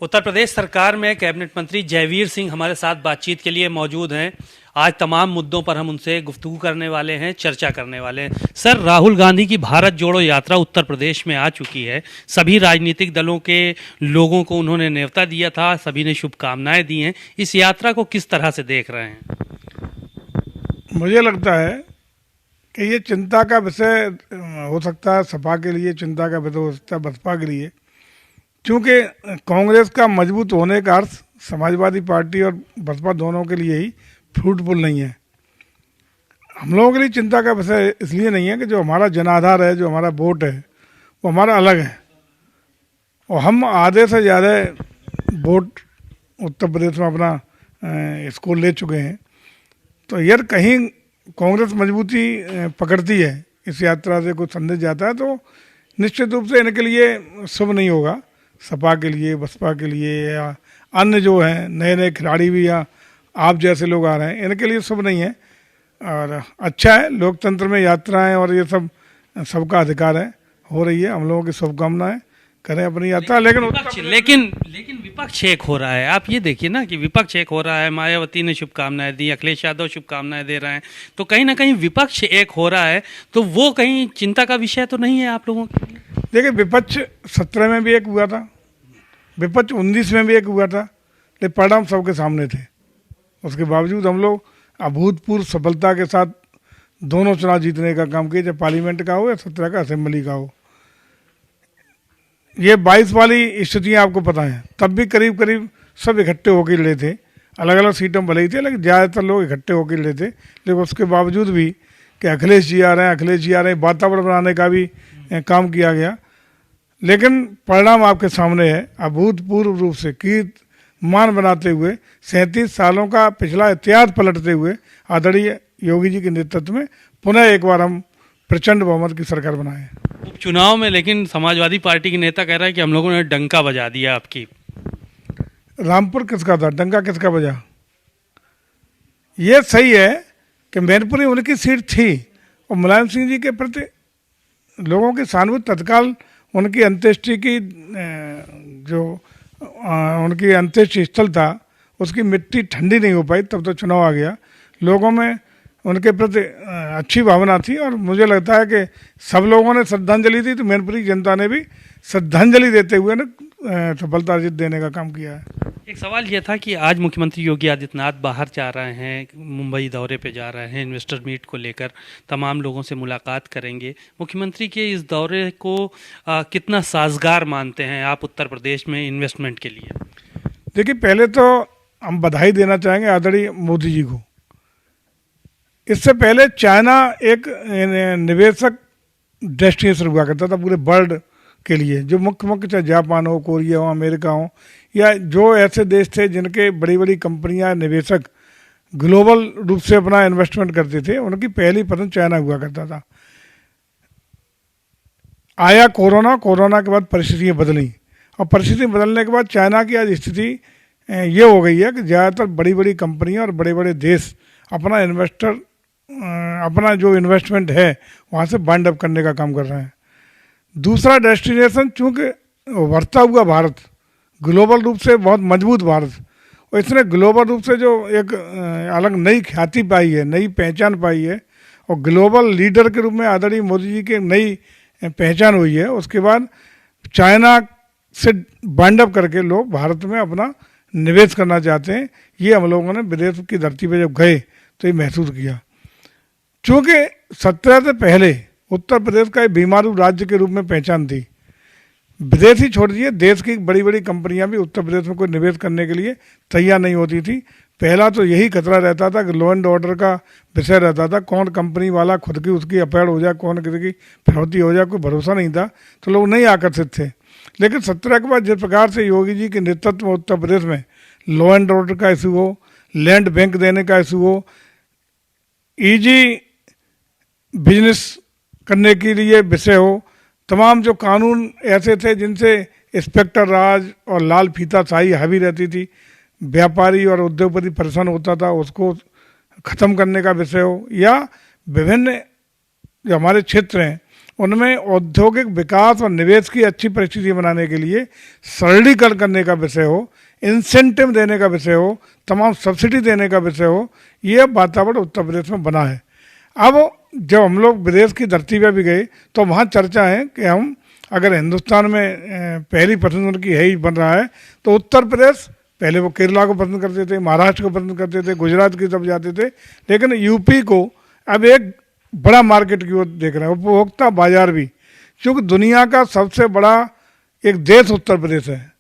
उत्तर प्रदेश सरकार में कैबिनेट मंत्री जयवीर सिंह हमारे साथ बातचीत के लिए मौजूद हैं। आज तमाम मुद्दों पर हम उनसे गुफ्तगू करने वाले हैं, चर्चा करने वाले हैं। सर, राहुल गांधी की भारत जोड़ो यात्रा उत्तर प्रदेश में आ चुकी है। सभी राजनीतिक दलों के लोगों को उन्होंने न्योता दिया था, सभी ने शुभकामनाएं दी हैं। इस यात्रा को किस तरह से देख रहे हैं? मुझे लगता है कि ये चिंता का विषय हो सकता है, सपा के लिए चिंता का विषय हो सकता है, बसपा के लिए, क्योंकि कांग्रेस का मजबूत होने का अर्थ समाजवादी पार्टी और बसपा दोनों के लिए ही फ्रूटफुल नहीं है। हम लोगों के लिए चिंता का विषय इसलिए नहीं है कि जो हमारा जनाधार है, जो हमारा वोट है, वो हमारा अलग है और हम आधे से ज़्यादा वोट उत्तर प्रदेश में अपना इसको ले चुके हैं। तो यार कहीं कांग्रेस मजबूती पकड़ती है, इस यात्रा से कुछ संदेश जाता है, तो निश्चित रूप से इनके लिए शुभ नहीं होगा। सपा के लिए, बसपा के लिए या अन्य जो हैं नए नए खिलाड़ी भी या आप जैसे लोग आ रहे हैं, इनके लिए शुभ नहीं है। और अच्छा है, लोकतंत्र में यात्राएं और ये सब सबका अधिकार है, हो रही है। हम लोगों की शुभकामनाएं करें अपनी यात्रा। लेकिन विपक्ष एक हो रहा है। आप ये देखिए ना कि विपक्ष एक हो रहा है। मायावती ने शुभकामनाएं दी, अखिलेश यादव शुभकामनाएं दे रहे हैं, तो कहीं ना कहीं विपक्ष एक हो रहा है। तो वो कहीं चिंता का विषय तो नहीं है आप लोगों के लिए? देखिए, विपक्ष 17 में भी एक हुआ था, विपक्ष 19 में भी एक हुआ था, लेकिन परिणाम सबके सामने थे। उसके बावजूद हम लोग अभूतपूर्व सफलता के साथ दोनों चुनाव जीतने का काम किए, चाहे पार्लियामेंट का हो या 17 का असेंबली का हो। ये 22 वाली स्थितियाँ आपको पता है, तब भी करीब करीब सब इकट्ठे होकर लड़े थे। अलग अलग सीटों में भले ही थे, लेकिन ज़्यादातर लोग इकट्ठे होकर लड़े थे। लेकिन उसके बावजूद भी कि अखिलेश जी आ रहे हैं, अखिलेश जी आ रहे हैं, वातावरण बनाने का भी काम किया गया। लेकिन परिणाम आपके सामने है। अभूतपूर्व रूप से कीर्तिमान बनाते हुए 37 सालों का पिछला इतिहास पलटते हुए आदरणीय योगी जी के नेतृत्व में पुनः एक बार हम प्रचंड बहुमत की सरकार बनाए। उपचुनाव में लेकिन समाजवादी पार्टी के नेता कह रहा है कि हम लोगों ने डंका बजा दिया आपकी। रामपुर किसका था, डंका किसका बजा? ये सही है कि मैनपुरी उनकी सीट थी और मुलायम सिंह जी के प्रति लोगों की सहानुभूति तत्काल उनकी अंत्येष्टि की जो उनकी अंत्येष्टि स्थल था, उसकी मिट्टी ठंडी नहीं हो पाई, तब तो चुनाव आ गया। लोगों में उनके प्रति अच्छी भावना थी और मुझे लगता है कि सब लोगों ने श्रद्धांजलि दी, तो मैनपुरी जनता ने भी श्रद्धांजलि देते हुए ना सफलता अर्जित देने का काम किया है। एक सवाल ये था कि आज मुख्यमंत्री योगी आदित्यनाथ बाहर जा रहे हैं, मुंबई दौरे पे जा रहे हैं, इन्वेस्टर मीट को लेकर तमाम लोगों से मुलाकात करेंगे। मुख्यमंत्री के इस दौरे को कितना साजगार मानते हैं आप उत्तर प्रदेश में इन्वेस्टमेंट के लिए? देखिए, पहले तो हम बधाई देना चाहेंगे आदरणीय मोदी जी को। इससे पहले चाइना एक निवेशक डेस्टिनेशन हुआ करता था पूरे वर्ल्ड के लिए, जो मुख्य चाहे जापान हो, कोरिया हो, अमेरिका हो, या जो ऐसे देश थे जिनके बड़ी बड़ी कंपनियां, निवेशक ग्लोबल रूप से अपना इन्वेस्टमेंट करते थे, उनकी पहली पसंद चाइना हुआ करता था। आया कोरोना, कोरोना के बाद परिस्थितियाँ बदली और परिस्थिति बदलने के बाद चाइना की आज स्थिति ये हो गई है कि ज़्यादातर बड़ी बड़ी कंपनियां और बड़े बड़े देश अपना जो इन्वेस्टमेंट है वहाँ से बाइंड अप करने का काम कर रहे हैं। दूसरा डेस्टिनेशन, चूँकि उभरता हुआ भारत, ग्लोबल रूप से बहुत मजबूत भारत, और इसने ग्लोबल रूप से जो एक अलग नई ख्याति पाई है, नई पहचान पाई है और ग्लोबल लीडर के रूप में आदरणीय मोदी जी की नई पहचान हुई है, उसके बाद चाइना से बाइंड अप करके लोग भारत में अपना निवेश करना चाहते हैं। ये हम लोगों ने विदेश की धरती पर जब गए तो ये महसूस किया। चूँकि 17 से पहले उत्तर प्रदेश का एक बीमारू राज्य के रूप में पहचान थी। विदेश ही छोड़ दिए, देश की बड़ी बड़ी कंपनियां भी उत्तर प्रदेश में कोई निवेश करने के लिए तैयार नहीं होती थी। पहला तो यही खतरा रहता था कि लॉ एंड ऑर्डर का विषय रहता था, कौन कंपनी वाला खुद की उसकी अफेयर हो जाए, कौन किसी की फिरौती हो जाए, कोई भरोसा नहीं था, तो लोग नहीं आकर्षित थे। लेकिन 17 के बाद जिस प्रकार से योगी जी के नेतृत्व में उत्तर प्रदेश में लॉ एंड ऑर्डर का इशू हो, लैंड बैंक देने का इशू हो, ईजी बिजनेस करने के लिए विषय हो, तमाम जो कानून ऐसे थे जिनसे इंस्पेक्टर राज और लाल फीता शाही हावी रहती थी, व्यापारी और उद्योगपति परेशान होता था, उसको ख़त्म करने का विषय हो, या विभिन्न जो हमारे क्षेत्र हैं उनमें औद्योगिक विकास और निवेश की अच्छी परिस्थिति बनाने के लिए सरलीकरण करने का विषय हो, इंसेंटिव देने का विषय हो, तमाम सब्सिडी देने का विषय हो, ये वातावरण उत्तर प्रदेश में बना है। अब जब हम लोग विदेश की धरती पर भी गए तो वहाँ चर्चा है कि हम अगर हिंदुस्तान में पहली पसंद उनकी है ही बन रहा है तो उत्तर प्रदेश, पहले वो केरला को पसंद करते थे, महाराष्ट्र को पसंद करते थे, गुजरात की तरफ जाते थे, लेकिन यूपी को अब एक बड़ा मार्केट की ओर देख रहे हैं, उपभोक्ता बाजार भी, क्योंकि दुनिया का सबसे बड़ा एक देश उत्तर प्रदेश है,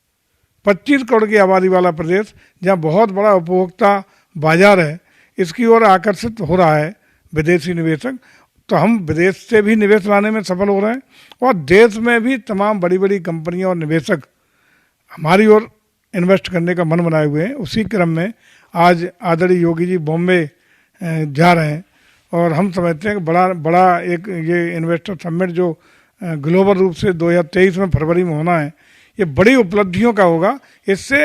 25 करोड़ की आबादी वाला प्रदेश, जहाँ बहुत बड़ा उपभोक्ता बाजार है, इसकी ओर आकर्षित हो रहा है विदेशी निवेशक। तो हम विदेश से भी निवेश लाने में सफल हो रहे हैं और देश में भी तमाम बड़ी बड़ी कंपनियां और निवेशक हमारी ओर इन्वेस्ट करने का मन बनाए हुए हैं। उसी क्रम में आज आदरणीय योगी जी बॉम्बे जा रहे हैं और हम समझते हैं कि बड़ा एक ये इन्वेस्टर समिट जो ग्लोबल रूप से 2023 में फरवरी में होना है, ये बड़ी उपलब्धियों का होगा। इससे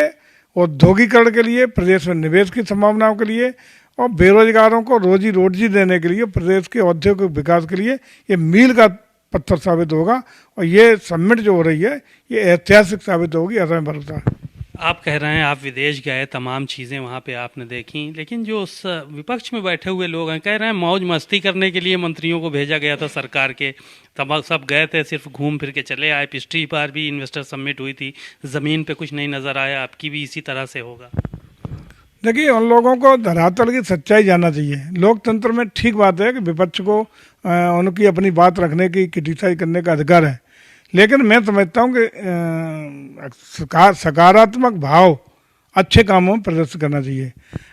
औद्योगिकरण के लिए, प्रदेश में निवेश की संभावनाओं के लिए और बेरोजगारों को रोजी रोटी देने के लिए, प्रदेश के औद्योगिक विकास के लिए ये मील का पत्थर साबित होगा और ये समिट जो हो रही है ये ऐतिहासिक साबित होगी, ऐसा मैं भरोसा है। आप कह रहे हैं आप विदेश गए, तमाम चीज़ें वहाँ पे आपने देखी, लेकिन जो उस विपक्ष में बैठे हुए लोग हैं कह रहे हैं मौज मस्ती करने के लिए मंत्रियों को भेजा गया था सरकार के, तब सब गए थे, सिर्फ घूम फिर के चले आए। पिछली बार भी इन्वेस्टर समिट हुई थी, ज़मीन पे कुछ नहीं नज़र आया, आपकी भी इसी तरह से होगा। देखिए, उन लोगों को धरातल की सच्चाई जानना चाहिए। लोकतंत्र में ठीक बात है कि विपक्ष को उनकी अपनी बात रखने की, क्रिटिसाइज करने का अधिकार है, लेकिन मैं समझता हूँ कि सकारात्मक भाव अच्छे कामों में प्रदर्शित करना चाहिए।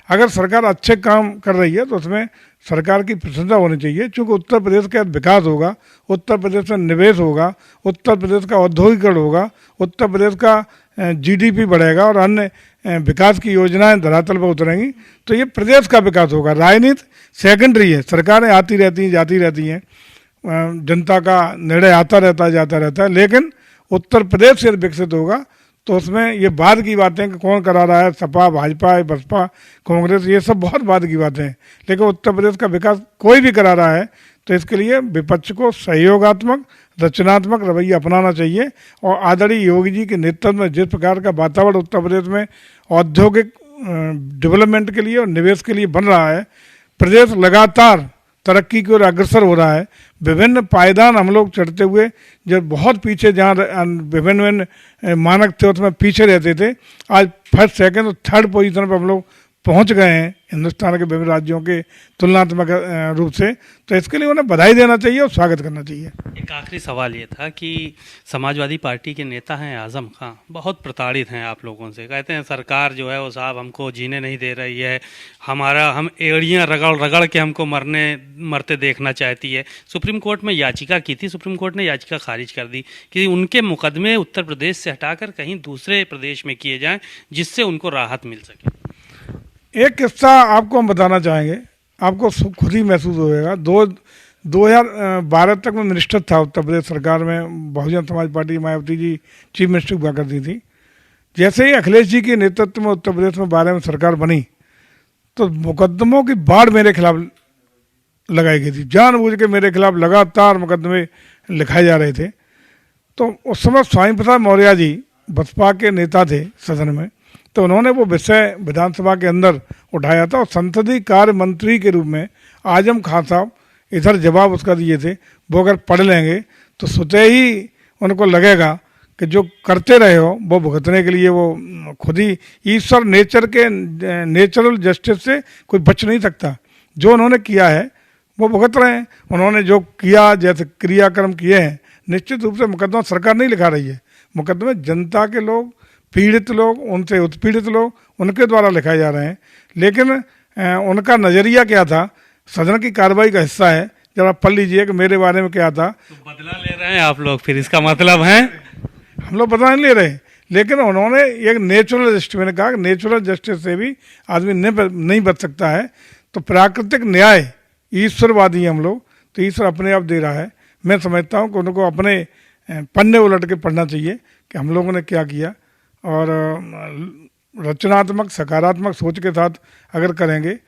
अगर सरकार अच्छे काम कर रही है तो उसमें सरकार की प्रशंसा होनी चाहिए, क्योंकि उत्तर प्रदेश का विकास होगा, उत्तर प्रदेश में निवेश होगा, उत्तर प्रदेश का औद्योगिकरण होगा, उत्तर प्रदेश का जीडीपी बढ़ेगा और अन्य विकास की योजनाएं धरातल पर उतरेंगी, तो ये प्रदेश का विकास होगा। राजनीति सेकेंडरी है, सरकारें आती रहती हैं, जाती रहती हैं, जनता का निर्णय आता रहता है, जाता रहता है, लेकिन उत्तर प्रदेश से विकसित होगा तो उसमें ये बाद की बातें कि कौन करा रहा है, सपा, भाजपा, बसपा, कांग्रेस, ये सब बहुत बाद की बातें हैं, लेकिन उत्तर प्रदेश का विकास कोई भी करा रहा है तो इसके लिए विपक्ष को सहयोगात्मक, रचनात्मक रवैया अपनाना चाहिए। और आदरणीय योगी जी के नेतृत्व में जिस प्रकार का वातावरण उत्तर प्रदेश में औद्योगिक डेवलपमेंट के लिए और निवेश के लिए बन रहा है, प्रदेश लगातार तरक्की की ओर अग्रसर हो रहा है। विभिन्न पायदान हम लोग चढ़ते हुए, जब बहुत पीछे जहाँ विभिन्न मानक थे उसमें पीछे रहते थे, आज फर्स्ट, सेकंड और थर्ड पोजीशन पर हम लोग पहुंच गए हैं हिंदुस्तान के विभिन्न राज्यों के तुलनात्मक रूप से। तो इसके लिए उन्हें बधाई देना चाहिए और स्वागत करना चाहिए। एक आखिरी सवाल ये था कि समाजवादी पार्टी के नेता हैं आजम खां, बहुत प्रताड़ित हैं आप लोगों से, कहते हैं सरकार जो है वो साहब हमको जीने नहीं दे रही है, हम एड़ियाँ रगड़ रगड़ के हमको मरते देखना चाहती है। सुप्रीम कोर्ट में याचिका की थी, सुप्रीम कोर्ट ने याचिका खारिज कर दी कि उनके मुकदमे उत्तर प्रदेश से हटाकर कहीं दूसरे प्रदेश में किए जाएं जिससे उनको राहत मिल सके। एक किस्सा आपको हम बताना चाहेंगे, आपको खुद ही महसूस होगा। 2012 तक मैं मिनिस्टर था उत्तर प्रदेश सरकार में, Bahujan Samaj party Mayawati ji chief minister हुआ करती थी। जैसे ही अखिलेश जी के नेतृत्व में उत्तर प्रदेश में 12 में सरकार बनी तो मुकदमों की बाढ़ मेरे खिलाफ लगाई गई थी, जानबूझ के मेरे खिलाफ लगातार मुकदमे लिखाए जा रहे थे। तो उस समय स्वामी प्रसाद मौर्य जी बसपा के नेता थे सदन में, तो उन्होंने वो विषय विधानसभा के अंदर उठाया था और संसदीय कार्य मंत्री के रूप में आजम खान साहब इधर जवाब उसका दिए थे। वो अगर पढ़ लेंगे तो स्वतः ही उनको लगेगा कि जो करते रहे हो वो भुगतने के लिए वो खुद ही ईश्वर नेचुरल जस्टिस से कोई बच नहीं सकता। जो उन्होंने किया है वो भुगत रहे हैं। उन्होंने जो किया, जैसे क्रियाक्रम किए हैं, निश्चित रूप से मुकदमा सरकार नहीं लिखा रही है, मुकदमे जनता के लोग, पीड़ित लोग, उनसे उत्पीड़ित लोग, उनके द्वारा लिखाए जा रहे हैं। लेकिन उनका नज़रिया क्या था, सदन की कार्रवाई का हिस्सा है, जरा पढ़ लीजिए कि मेरे बारे में क्या था। तो बदला ले रहे हैं आप लोग, फिर इसका मतलब है हम लोग बदला नहीं ले रहे, लेकिन उन्होंने एक नेचुरल जस्टिस, मैंने कहा कि नेचुरल जस्टिस से भी आदमी नहीं बच सकता है। तो प्राकृतिक न्याय, ईश्वरवादी हम लोग, तो ईश्वर अपने आप दे रहा है। मैं समझता हूँ कि उनको अपने पन्ने उलट के पढ़ना चाहिए कि हम लोगों ने क्या किया, और रचनात्मक, सकारात्मक सोच के साथ अगर करेंगे।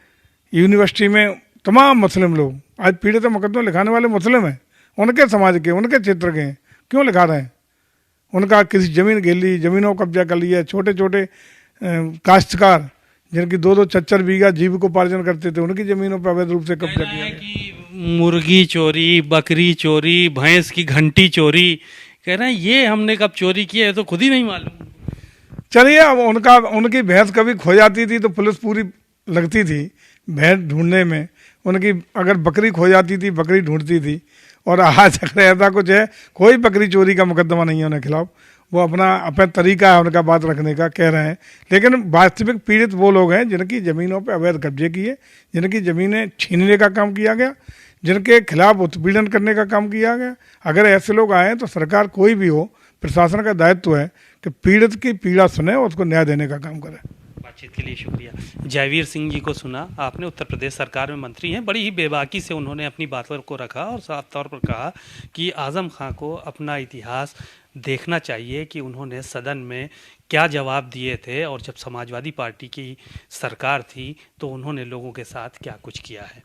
यूनिवर्सिटी में तमाम मुस्लिम लोग आज पीड़ित मुकदमे लिखाने वाले मुस्लिम हैं, उनके समाज के, उनके क्षेत्र के हैं, क्यों लिखा रहे हैं? उनका किसी ज़मीन घेर ली, ज़मीनों को कब्जा कर लिया, छोटे छोटे काश्तकार जिनकी 2-2 4-4 बीघा जीविकोपार्जन करते थे, उनकी ज़मीनों पर अवैध रूप से कब्जा कहना किया है गया। कि मुर्गी चोरी, बकरी चोरी, भैंस की घंटी चोरी, कह रहे हैं ये हमने कब चोरी किया है तो खुद ही नहीं मालूम। चलिए, अब उनकी भैंस कभी खो जाती थी तो पुलिस पूरी लगती थी भैंस ढूंढने में, उनकी अगर बकरी खो जाती थी बकरी ढूंढती थी। और आज अगर ऐसा कुछ है, कोई बकरी चोरी का मुकदमा नहीं है उनके खिलाफ, वो अपना तरीका है उनका बात रखने का, कह रहे हैं। लेकिन वास्तविक पीड़ित वो लोग हैं जिनकी ज़मीनों पर अवैध कब्जे किए, जिनकी ज़मीनें छीनने का काम किया गया, जिनके खिलाफ उत्पीड़न करने का काम किया गया। अगर ऐसे लोग आए तो सरकार कोई भी हो, प्रशासन का दायित्व है कि पीड़ित की पीड़ा सुने और उसको न्याय देने का काम करे। बातचीत के लिए शुक्रिया। जयवीर सिंह जी को सुना आपने, उत्तर प्रदेश सरकार में मंत्री हैं। बड़ी ही बेबाकी से उन्होंने अपनी बातों को रखा और साफ तौर पर कहा कि आज़म खां को अपना इतिहास देखना चाहिए कि उन्होंने सदन में क्या जवाब दिए थे, और जब समाजवादी पार्टी की सरकार थी तो उन्होंने लोगों के साथ क्या कुछ किया है।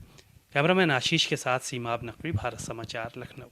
कैमरामैन आशीष के साथ सीमाब नकवी, भारत समाचार, लखनऊ।